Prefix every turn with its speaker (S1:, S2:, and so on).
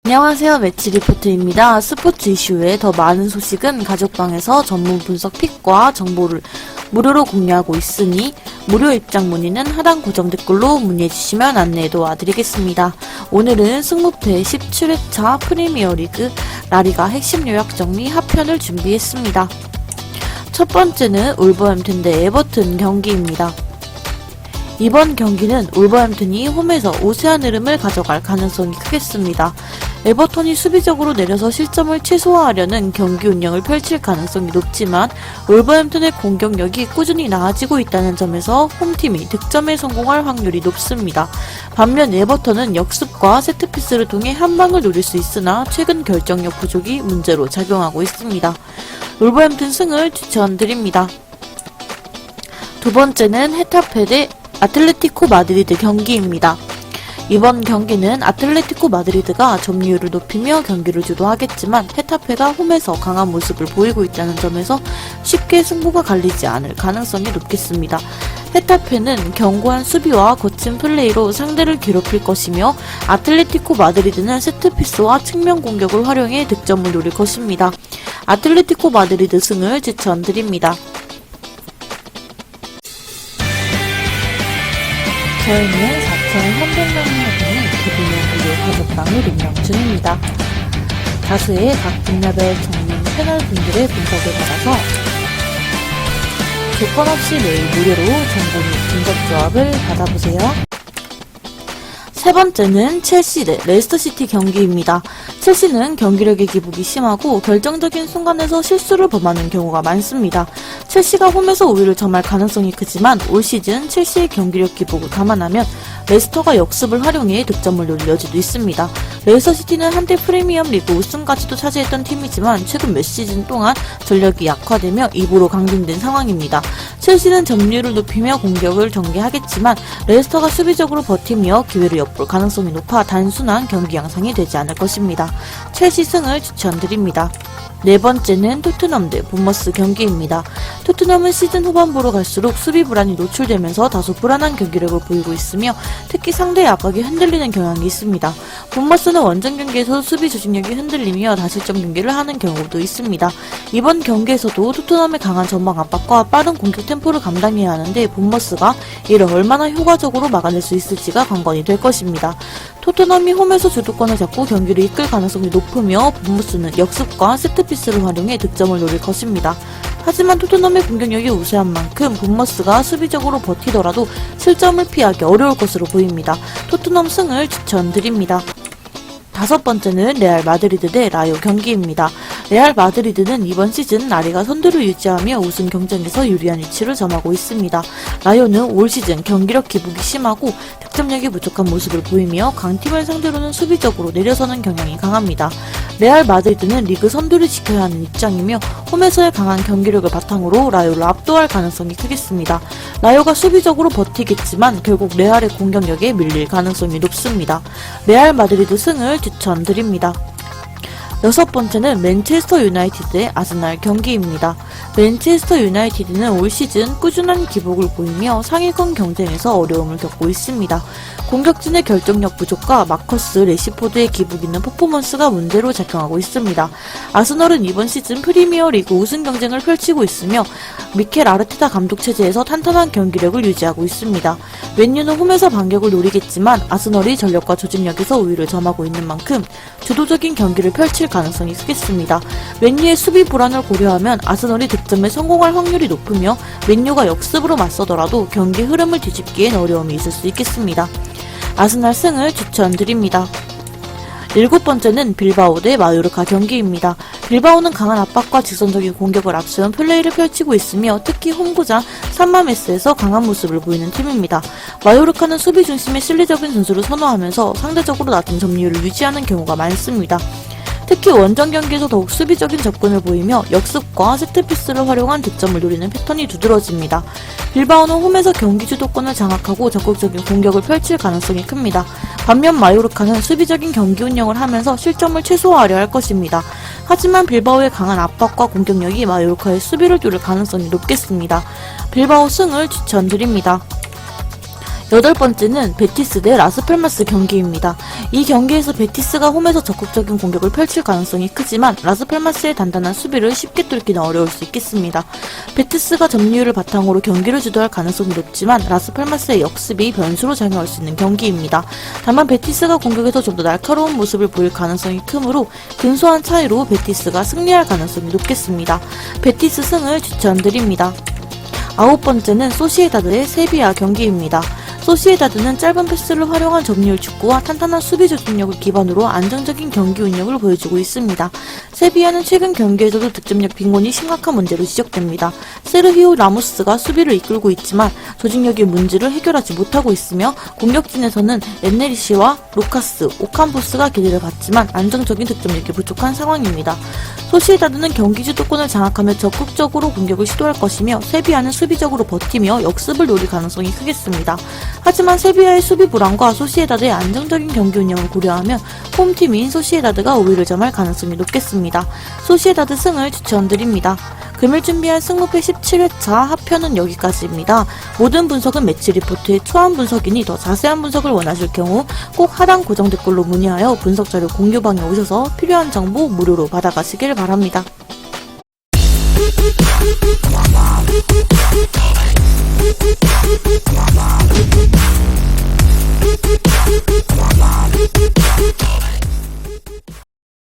S1: 안녕하세요. 매치 리포트입니다. 스포츠 이슈의 더 많은 소식은 가족방에서 전문 분석 픽과 정보를 무료로 공유하고 있으니 무료 입장 문의는 하단 고정 댓글로 문의해주시면 안내해 도와드리겠습니다. 오늘은 승무패 17회차 프리미어리그 라리가 핵심 요약 정리 하편을 준비했습니다. 첫 번째는 울버햄튼 대 에버튼 경기입니다. 이번 경기는 울버햄튼이 홈에서 우세한 흐름을 가져갈 가능성이 크겠습니다. 에버턴이 수비적으로 내려서 실점을 최소화하려는 경기 운영을 펼칠 가능성이 높지만 울버햄튼의 공격력이 꾸준히 나아지고 있다는 점에서 홈팀이 득점에 성공할 확률이 높습니다. 반면 에버턴은 역습과 세트피스를 통해 한 방을 노릴 수 있으나 최근 결정력 부족이 문제로 작용하고 있습니다. 울버햄튼 승을 추천드립니다. 두 번째는 헤타페 대 아틀레티코 마드리드 경기입니다. 이번 경기는 아틀레티코 마드리드가 점유율을 높이며 경기를 주도하겠지만 헤타페가 홈에서 강한 모습을 보이고 있다는 점에서 쉽게 승부가 갈리지 않을 가능성이 높겠습니다. 헤타페는 견고한 수비와 거친 플레이로 상대를 괴롭힐 것이며 아틀레티코 마드리드는 세트피스와 측면 공격을 활용해 득점을 노릴 것입니다. 아틀레티코 마드리드 승을 추천드립니다. 저희는 4,300명이 되는 기부용 무료 가족방을 운영 중입니다. 다수의 각 분야별 전문 패널 분들의 분석을 받아서 조건 없이 매일 무료로 정보 및 분석 조합을 받아보세요. 세 번째는 첼시 대 레스터시티 경기입니다. 첼시는 경기력의 기복이 심하고 결정적인 순간에서 실수를 범하는 경우가 많습니다. 첼시가 홈에서 우위를 점할 가능성이 크지만 올 시즌 첼시의 경기력 기복을 감안하면 레스터가 역습을 활용해 득점을 노릴 여지도 있습니다. 레스터시티는 한때 프리미엄 리그 우승까지도 차지했던 팀이지만 최근 몇 시즌 동안 전력이 약화되며 입으로 강등된 상황입니다. 첼시는 점유율을 높이며 공격을 전개하겠지만 레스터가 수비적으로 버티며 기회를 엿볼 가능성이 높아 단순한 경기 양상이 되지 않을 것입니다. 첼시 승을 추천드립니다. 네 번째는 토트넘 대 본머스 경기입니다. 토트넘은 시즌 후반부로 갈수록 수비 불안이 노출되면서 다소 불안한 경기력을 보이고 있으며 특히 상대의 압박이 흔들리는 경향이 있습니다. 본머스는 원정 경기에서 수비 조직력이 흔들리며 다실점 경기를 하는 경우도 있습니다. 이번 경기에서도 토트넘의 강한 전방 압박과 빠른 공격 템포를 감당해야 하는데 본머스가 이를 얼마나 효과적으로 막아낼 수 있을지가 관건이 될 것입니다. 토트넘이 홈에서 주도권을 잡고 경기를 이끌 가능성이 높으며 본머스는 역습과 세트피스를 활용해 득점을 노릴 것입니다. 하지만 토트넘의 공격력이 우세한 만큼 본머스가 수비적으로 버티더라도 실점을 피하기 어려울 것으로 보입니다. 토트넘 승을 추천드립니다. 다섯 번째는 레알 마드리드 대 라요 경기입니다. 레알 마드리드는 이번 시즌 라리가 선두를 유지하며 우승 경쟁에서 유리한 위치를 점하고 있습니다. 라요는 올 시즌 경기력 기복이 심하고 득점력이 부족한 모습을 보이며 강팀을 상대로는 수비적으로 내려서는 경향이 강합니다. 레알 마드리드는 리그 선두를 지켜야 하는 입장이며 홈에서의 강한 경기력을 바탕으로 라요를 압도할 가능성이 크겠습니다. 라요가 수비적으로 버티겠지만 결국 레알의 공격력에 밀릴 가능성이 높습니다. 레알 마드리드 승을 추천드립니다. 여섯 번째는 맨체스터 유나이티드 대 아스날 경기입니다. 맨체스터 유나이티드는 올 시즌 꾸준한 기복을 보이며 상위권 경쟁에서 어려움을 겪고 있습니다. 공격진의 결정력 부족과 마커스 레시포드의 기복 있는 퍼포먼스가 문제로 작용하고 있습니다. 아스널은 이번 시즌 프리미어 리그 우승 경쟁을 펼치고 있으며 미켈 아르테타 감독 체제에서 탄탄한 경기력을 유지하고 있습니다. 맨유는 홈에서 반격을 노리겠지만 아스널이 전력과 조직력에서 우위를 점하고 있는 만큼 주도적인 경기를 펼칠 가능성이 크겠습니다. 맨유의 수비 불안을 고려하면 아스널이 득점에 성공할 확률이 높으며 맨유가 역습으로 맞서더라도 경기 흐름을 뒤집기엔 어려움이 있을 수 있겠습니다. 아스날 승을 추천드립니다. 일곱 번째는 빌바오 대 마요르카 경기입니다. 빌바오는 강한 압박과 직선적인 공격을 앞세운 플레이를 펼치고 있으며 특히 홈구장 산마메스에서 강한 모습을 보이는 팀입니다. 마요르카는 수비 중심의 실리적인 전술을 선호하면서 상대적으로 낮은 점유율을 유지하는 경우가 많습니다. 특히 원정 경기에서 더욱 수비적인 접근을 보이며 역습과 세트피스를 활용한 득점을 노리는 패턴이 두드러집니다. 빌바오는 홈에서 경기 주도권을 장악하고 적극적인 공격을 펼칠 가능성이 큽니다. 반면 마요르카는 수비적인 경기 운영을 하면서 실점을 최소화하려 할 것입니다. 하지만 빌바오의 강한 압박과 공격력이 마요르카의 수비를 뚫을 가능성이 높겠습니다. 빌바오 승을 추천드립니다. 8번째는 베티스 대 라스팔마스 경기입니다. 이 경기에서 베티스가 홈에서 적극적인 공격을 펼칠 가능성이 크지만 라스팔마스의 단단한 수비를 쉽게 뚫기는 어려울 수 있겠습니다. 베티스가 점유율을 바탕으로 경기를 주도할 가능성이 높지만 라스팔마스의 역습이 변수로 작용할 수 있는 경기입니다. 다만 베티스가 공격에서 좀 더 날카로운 모습을 보일 가능성이 크므로 근소한 차이로 베티스가 승리할 가능성이 높겠습니다. 베티스 승을 추천드립니다. 9번째는 소시에다드의 세비야 경기입니다. 소시에다드는 짧은 패스를 활용한 점유율 축구와 탄탄한 수비 조직력을 기반으로 안정적인 경기 운영을 보여주고 있습니다. 세비야는 최근 경기에서도 득점력 빈곤이 심각한 문제로 지적됩니다. 세르히오 라모스가 수비를 이끌고 있지만 조직력의 문제를 해결하지 못하고 있으며 공격진에서는 엔네리시와 루카스, 오캄포스가 기대를 받지만 안정적인 득점력이 부족한 상황입니다. 소시에다드는 경기 주도권을 장악하며 적극적으로 공격을 시도할 것이며 세비야는 수비적으로 버티며 역습을 노릴 가능성이 크겠습니다. 하지만 세비야의 수비 불안과 소시에다드의 안정적인 경기 운영을 고려하면 홈팀인 소시에다드가 우위를 점할 가능성이 높겠습니다. 소시에다드 승을 추천드립니다. 금일 준비한 승무패 17회차 합편은 여기까지입니다. 모든 분석은 매치 리포트의 초안 분석이니 더 자세한 분석을 원하실 경우 꼭 하단 고정 댓글로 문의하여 분석 자료 공유방에 오셔서 필요한 정보 무료로 받아가시길 바랍니다.